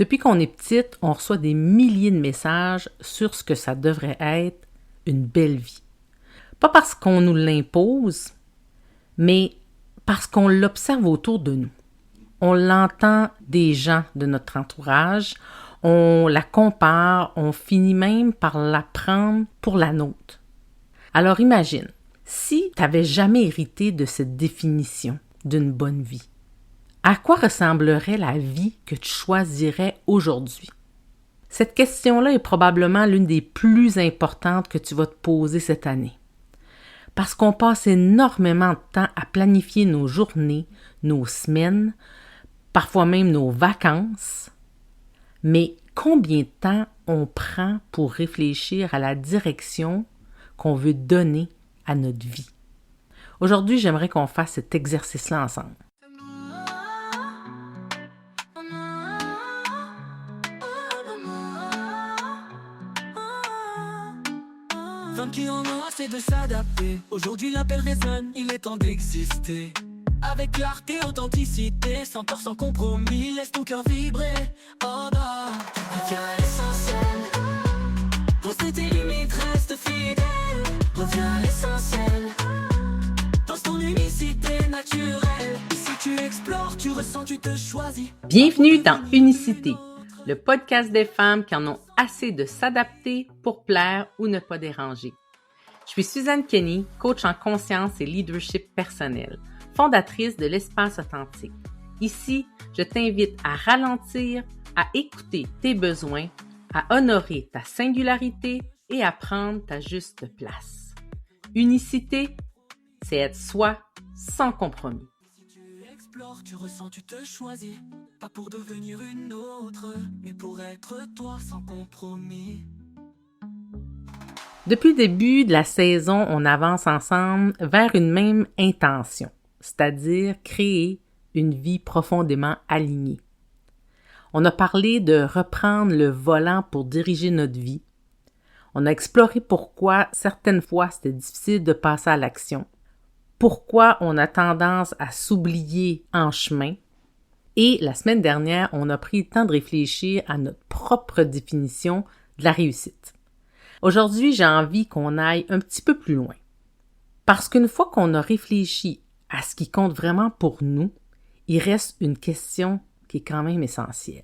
Depuis qu'on est petite, on reçoit des milliers de messages sur ce que ça devrait être une belle vie. Pas parce qu'on nous l'impose, mais parce qu'on l'observe autour de nous. On l'entend des gens de notre entourage, on la compare, on finit même par la prendre pour la nôtre. Alors imagine, si tu n'avais jamais hérité de cette définition d'une bonne vie, à quoi ressemblerait la vie que tu choisirais aujourd'hui? Cette question-là est probablement l'une des plus importantes que tu vas te poser cette année. Parce qu'on passe énormément de temps à planifier nos journées, nos semaines, parfois même nos vacances. Mais combien de temps on prend pour réfléchir à la direction qu'on veut donner à notre vie? Aujourd'hui, j'aimerais qu'on fasse cet exercice-là ensemble. Femmes qui en ont assez de s'adapter. Aujourd'hui l'appel résonne, il est temps d'exister. Avec clarté, authenticité, sans peur, sans compromis. Laisse ton cœur vibrer, oh non. Reviens à l'essentiel. Pose tes limites, reste fidèle. Reviens à l'essentiel. Dans ton unicité naturelle. Si tu explores, tu ressens, tu te choisis. Bienvenue dans Unicité, le podcast des femmes qui en ont assez de s'adapter pour plaire ou ne pas déranger. Je suis Suzanne Kenny, coach en conscience et leadership personnel, fondatrice de l'Espace Authentique. Ici, je t'invite à ralentir, à écouter tes besoins, à honorer ta singularité et à prendre ta juste place. Unicité, c'est être soi sans compromis. Tu ressens, tu te choisis. Pas pour devenir une autre, mais pour être toi sans compromis. Depuis le début de la saison, on avance ensemble vers une même intention, c'est-à-dire créer une vie profondément alignée. On a parlé de reprendre le volant pour diriger notre vie. On a exploré pourquoi certaines fois c'était difficile de passer à l'action. Pourquoi on a tendance à s'oublier en chemin. Et la semaine dernière, on a pris le temps de réfléchir à notre propre définition de la réussite. Aujourd'hui, j'ai envie qu'on aille un petit peu plus loin. Parce qu'une fois qu'on a réfléchi à ce qui compte vraiment pour nous, il reste une question qui est quand même essentielle.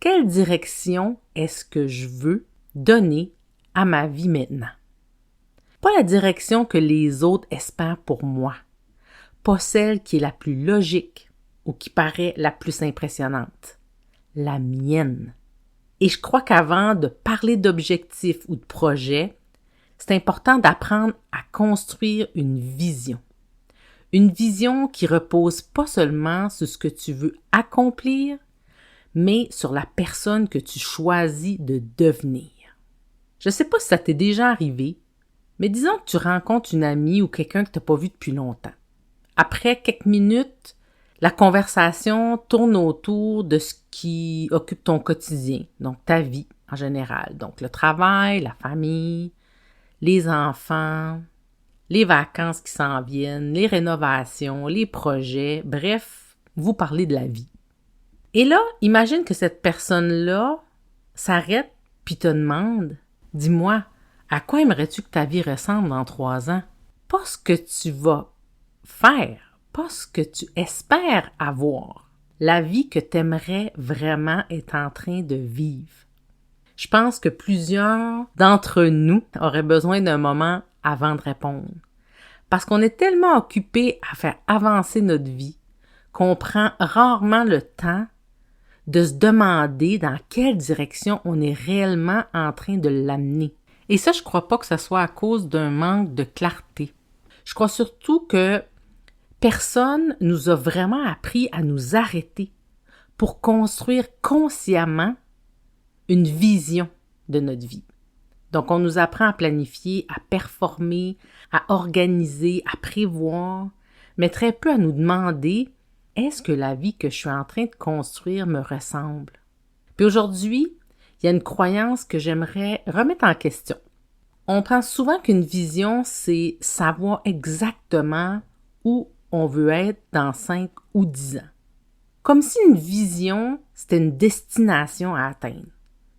Quelle direction est-ce que je veux donner à ma vie maintenant? Pas la direction que les autres espèrent pour moi, pas celle qui est la plus logique ou qui paraît la plus impressionnante, la mienne. Et je crois qu'avant de parler d'objectifs ou de projets, c'est important d'apprendre à construire une vision. Une vision qui repose pas seulement sur ce que tu veux accomplir, mais sur la personne que tu choisis de devenir. Je sais pas si ça t'est déjà arrivé, mais disons que tu rencontres une amie ou quelqu'un que tu n'as pas vu depuis longtemps. Après quelques minutes, la conversation tourne autour de ce qui occupe ton quotidien, donc ta vie en général. Donc le travail, la famille, les enfants, les vacances qui s'en viennent, les rénovations, les projets, bref, vous parlez de la vie. Et là, imagine que cette personne-là s'arrête puis te demande, dis-moi, à quoi aimerais-tu que ta vie ressemble dans 3 ans? Pas ce que tu vas faire, pas ce que tu espères avoir. La vie que tu aimerais vraiment être en train de vivre. Je pense que plusieurs d'entre nous auraient besoin d'un moment avant de répondre. Parce qu'on est tellement occupé à faire avancer notre vie qu'on prend rarement le temps de se demander dans quelle direction on est réellement en train de l'amener. Et ça, je crois pas que ce soit à cause d'un manque de clarté. Je crois surtout que personne nous a vraiment appris à nous arrêter pour construire consciemment une vision de notre vie. Donc, on nous apprend à planifier, à performer, à organiser, à prévoir, mais très peu à nous demander « Est-ce que la vie que je suis en train de construire me ressemble? » Puis aujourd'hui, il y a une croyance que j'aimerais remettre en question. On pense souvent qu'une vision, c'est savoir exactement où on veut être dans 5 ou 10 ans. Comme si une vision, c'était une destination à atteindre.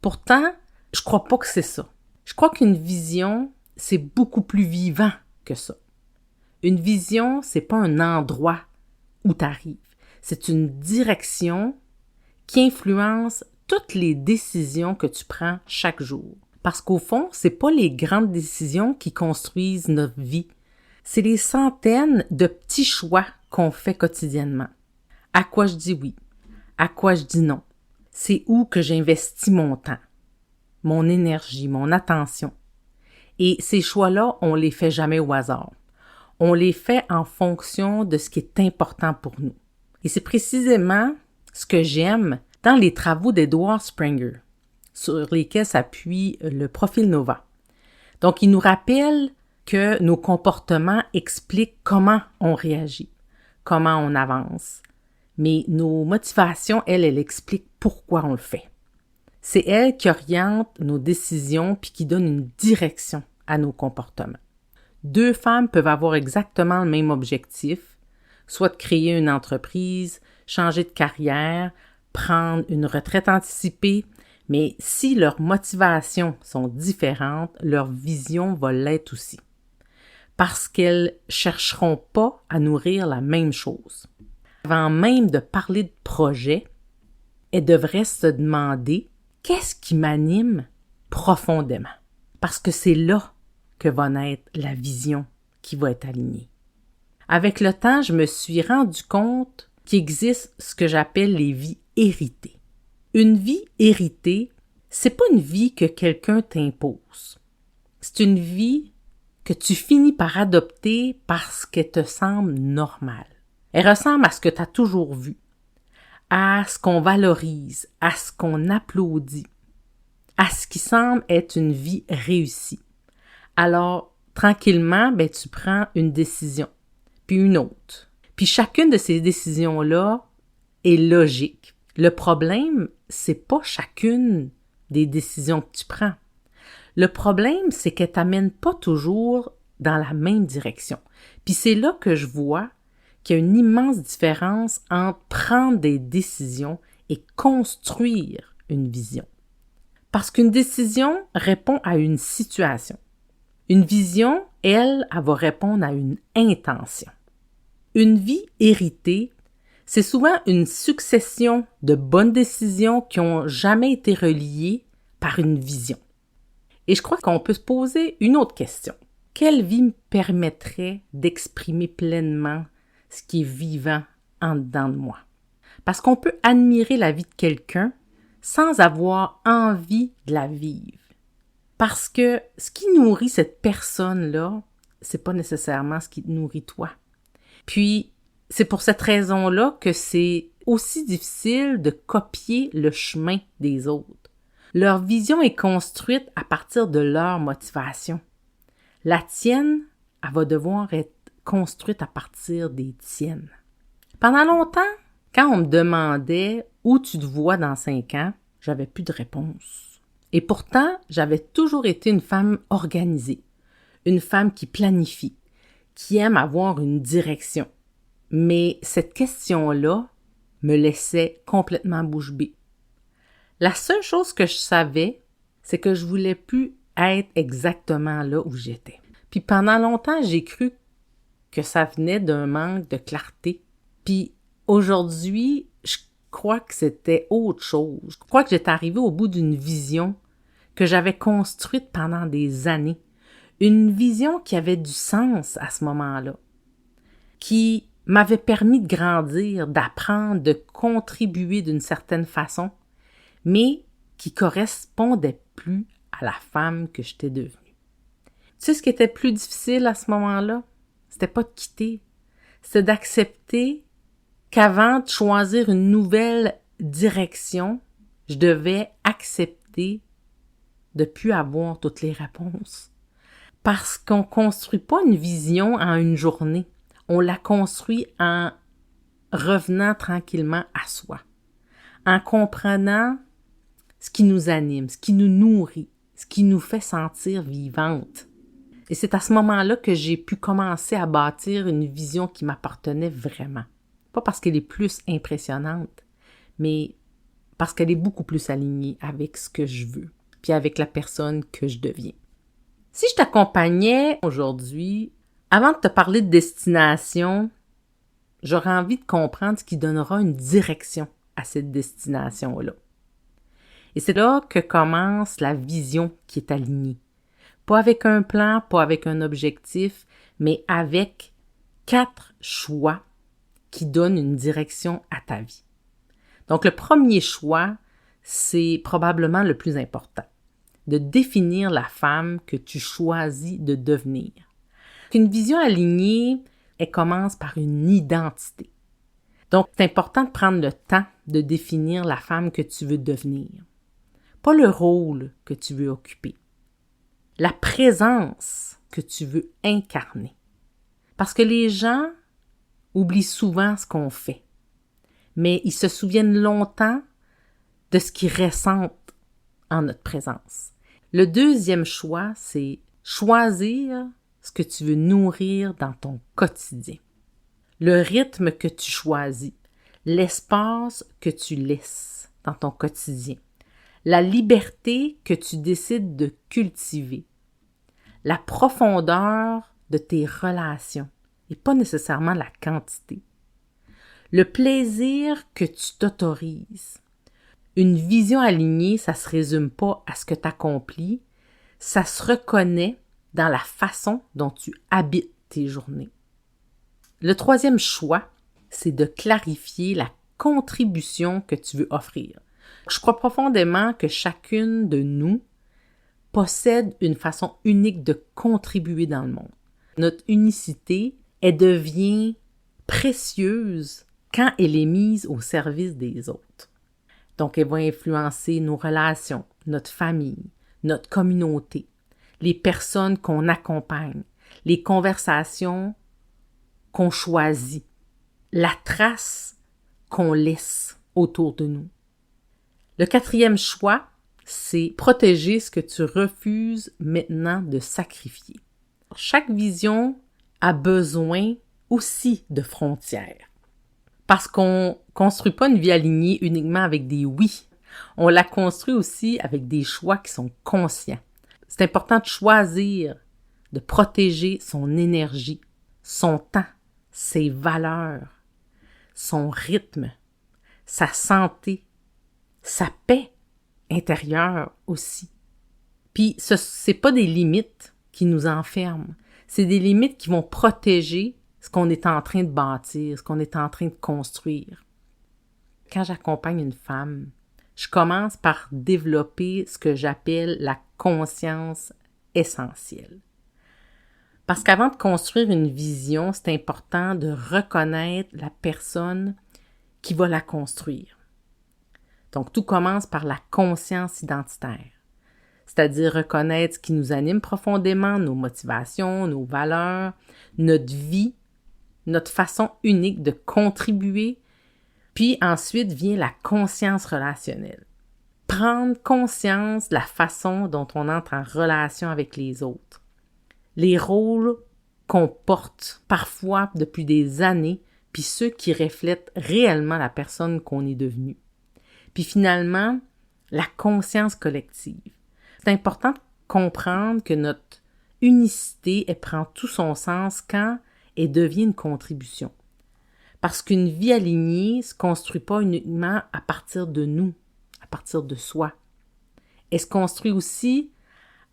Pourtant, je crois pas que c'est ça. Je crois qu'une vision, c'est beaucoup plus vivant que ça. Une vision, c'est pas un endroit où tu arrives. C'est une direction qui influence toutes les décisions que tu prends chaque jour. Parce qu'au fond, c'est pas les grandes décisions qui construisent notre vie. C'est les centaines de petits choix qu'on fait quotidiennement. À quoi je dis oui? À quoi je dis non? C'est où que j'investis mon temps, mon énergie, mon attention. Et ces choix-là, on les fait jamais au hasard. On les fait en fonction de ce qui est important pour nous. Et c'est précisément ce que j'aime dans les travaux d'Edward Springer, sur lesquels s'appuie le profil Nova. Donc, il nous rappelle que nos comportements expliquent comment on réagit, comment on avance. Mais nos motivations, elles expliquent pourquoi on le fait. C'est elles qui orientent nos décisions puis qui donnent une direction à nos comportements. 2 femmes peuvent avoir exactement le même objectif, soit de créer une entreprise, changer de carrière, prendre une retraite anticipée, mais si leurs motivations sont différentes, leur vision va l'être aussi. Parce qu'elles chercheront pas à nourrir la même chose. Avant même de parler de projet, elles devraient se demander qu'est-ce qui m'anime profondément. Parce que c'est là que va naître la vision qui va être alignée. Avec le temps, je me suis rendu compte qu'il existe ce que j'appelle les vies héritées. Une vie héritée, c'est pas une vie que quelqu'un t'impose. C'est une vie que tu finis par adopter parce qu'elle te semble normale. Elle ressemble à ce que tu as toujours vu, à ce qu'on valorise, à ce qu'on applaudit, à ce qui semble être une vie réussie. Alors, tranquillement, tu prends une décision, puis une autre. Puis chacune de ces décisions-là est logique. Le problème, c'est pas chacune des décisions que tu prends. Le problème, c'est qu'elles t'amènent pas toujours dans la même direction. Puis c'est là que je vois qu'il y a une immense différence entre prendre des décisions et construire une vision. Parce qu'une décision répond à une situation. Une vision, elle va répondre à une intention. Une vie héritée, c'est souvent une succession de bonnes décisions qui n'ont jamais été reliées par une vision. Et je crois qu'on peut se poser une autre question. Quelle vie me permettrait d'exprimer pleinement ce qui est vivant en dedans de moi? Parce qu'on peut admirer la vie de quelqu'un sans avoir envie de la vivre. Parce que ce qui nourrit cette personne-là, c'est pas nécessairement ce qui te nourrit toi. Puis, c'est pour cette raison-là que c'est aussi difficile de copier le chemin des autres. Leur vision est construite à partir de leur motivation. La tienne, elle va devoir être construite à partir des tiennes. Pendant longtemps, quand on me demandait où tu te vois dans 5 ans, j'avais plus de réponse. Et pourtant, j'avais toujours été une femme organisée, une femme qui planifie, qui aime avoir une direction. Mais cette question-là me laissait complètement bouche bée. La seule chose que je savais, c'est que je voulais plus être exactement là où j'étais. Puis pendant longtemps, j'ai cru que ça venait d'un manque de clarté. Puis aujourd'hui, je crois que c'était autre chose. Je crois que j'étais arrivée au bout d'une vision que j'avais construite pendant des années. Une vision qui avait du sens à ce moment-là, qui m'avait permis de grandir, d'apprendre, de contribuer d'une certaine façon, mais qui correspondait plus à la femme que j'étais devenue. Tu sais ce qui était plus difficile à ce moment-là? C'était pas de quitter, c'était d'accepter qu'avant de choisir une nouvelle direction, je devais accepter de plus avoir toutes les réponses. Parce qu'on construit pas une vision en une journée. On la construit en revenant tranquillement à soi. En comprenant ce qui nous anime, ce qui nous nourrit, ce qui nous fait sentir vivantes. Et c'est à ce moment-là que j'ai pu commencer à bâtir une vision qui m'appartenait vraiment. Pas parce qu'elle est plus impressionnante, mais parce qu'elle est beaucoup plus alignée avec ce que je veux, puis avec la personne que je deviens. Si je t'accompagnais aujourd'hui, avant de te parler de destination, j'aurais envie de comprendre ce qui donnera une direction à cette destination-là. Et c'est là que commence la vision qui est alignée. Pas avec un plan, pas avec un objectif, mais avec 4 choix qui donnent une direction à ta vie. Donc, le premier choix, c'est probablement le plus important, de définir la femme que tu choisis de devenir. Une vision alignée, elle commence par une identité. Donc, c'est important de prendre le temps de définir la femme que tu veux devenir. Pas le rôle que tu veux occuper. La présence que tu veux incarner. Parce que les gens oublient souvent ce qu'on fait, mais ils se souviennent longtemps de ce qu'ils ressentent en notre présence. Le deuxième choix, c'est choisir ce que tu veux nourrir dans ton quotidien. Le rythme que tu choisis, l'espace que tu laisses dans ton quotidien, la liberté que tu décides de cultiver, la profondeur de tes relations et pas nécessairement la quantité, le plaisir que tu t'autorises. Une vision alignée, ça se résume pas à ce que tu accomplis, ça se reconnaît dans la façon dont tu habites tes journées. Le troisième choix, c'est de clarifier la contribution que tu veux offrir. Je crois profondément que chacune de nous possède une façon unique de contribuer dans le monde. Notre unicité, elle devient précieuse quand elle est mise au service des autres. Donc, elle va influencer nos relations, notre famille, notre communauté, les personnes qu'on accompagne, les conversations qu'on choisit, la trace qu'on laisse autour de nous. Le quatrième choix, c'est protéger ce que tu refuses maintenant de sacrifier. Chaque vision a besoin aussi de frontières. Parce qu'on ne construit pas une vie alignée uniquement avec des oui. On la construit aussi avec des choix qui sont conscients. C'est important de choisir, de protéger son énergie, son temps, ses valeurs, son rythme, sa santé, sa paix intérieure aussi. Puis, c'est pas des limites qui nous enferment. C'est des limites qui vont protéger ce qu'on est en train de bâtir, ce qu'on est en train de construire. Quand j'accompagne une femme, je commence par développer ce que j'appelle la conscience essentielle. Parce qu'avant de construire une vision, c'est important de reconnaître la personne qui va la construire. Donc, tout commence par la conscience identitaire, c'est-à-dire reconnaître ce qui nous anime profondément, nos motivations, nos valeurs, notre vie, notre façon unique de contribuer, puis ensuite vient la conscience relationnelle. Prendre conscience de la façon dont on entre en relation avec les autres, les rôles qu'on porte parfois depuis des années, puis ceux qui reflètent réellement la personne qu'on est devenue. Puis finalement, la conscience collective. C'est important de comprendre que notre unicité, elle prend tout son sens quand elle devient une contribution. Parce qu'une vie alignée ne se construit pas uniquement à partir de nous, à partir de soi. Elle se construit aussi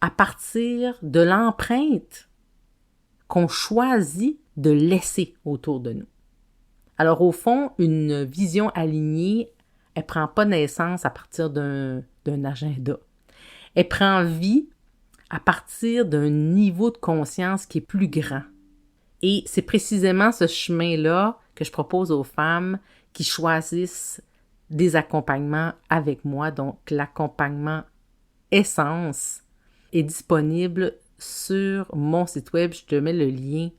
à partir de l'empreinte qu'on choisit de laisser autour de nous. Alors au fond, une vision alignée, elle prend pas naissance à partir d'un agenda. Elle prend vie à partir d'un niveau de conscience qui est plus grand. Et c'est précisément ce chemin-là que je propose aux femmes qui choisissent des accompagnements avec moi. Donc, l'accompagnement Essence est disponible sur mon site web. Je te mets le lien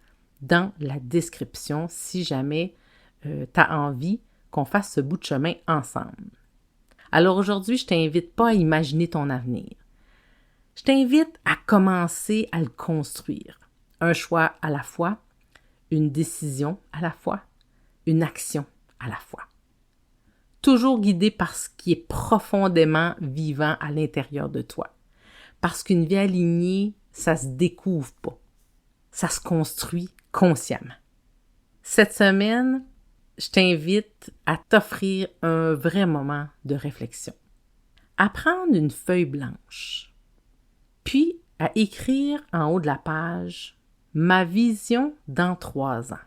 dans la description si jamais tu as envie qu'on fasse ce bout de chemin ensemble. Alors aujourd'hui, je t'invite pas à imaginer ton avenir. Je t'invite à commencer à le construire. Un choix à la fois, une décision à la fois, une action à la fois. toujours guidé par ce qui est profondément vivant à l'intérieur de toi. Parce qu'une vie alignée, ça se découvre pas. Ça se construit consciemment. Cette semaine, je t'invite à t'offrir un vrai moment de réflexion. À prendre une feuille blanche, puis à écrire en haut de la page « Ma vision dans 3 ans ».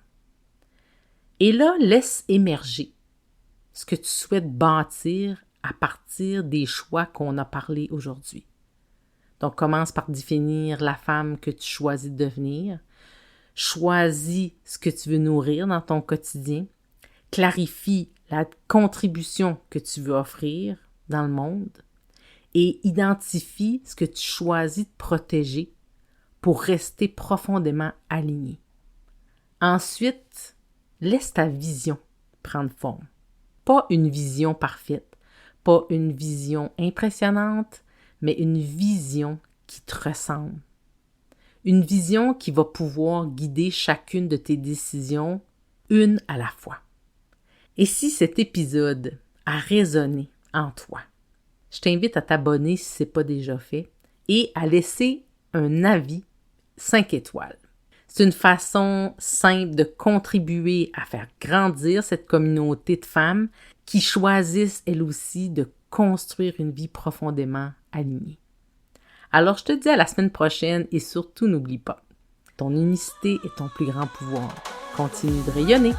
Et là, laisse émerger ce que tu souhaites bâtir à partir des choix qu'on a parlé aujourd'hui. Donc, commence par définir la femme que tu choisis de devenir. Choisis ce que tu veux nourrir dans ton quotidien. Clarifie la contribution que tu veux offrir dans le monde et identifie ce que tu choisis de protéger pour rester profondément aligné. Ensuite, laisse ta vision prendre forme. Pas une vision parfaite, pas une vision impressionnante, mais une vision qui te ressemble. Une vision qui va pouvoir guider chacune de tes décisions, une à la fois. Et si cet épisode a résonné en toi, je t'invite à t'abonner si ce n'est pas déjà fait et à laisser un avis 5 étoiles. C'est une façon simple de contribuer à faire grandir cette communauté de femmes qui choisissent elles aussi de construire une vie profondément alignée. Alors je te dis à la semaine prochaine et surtout n'oublie pas, ton unicité est ton plus grand pouvoir. Continue de rayonner.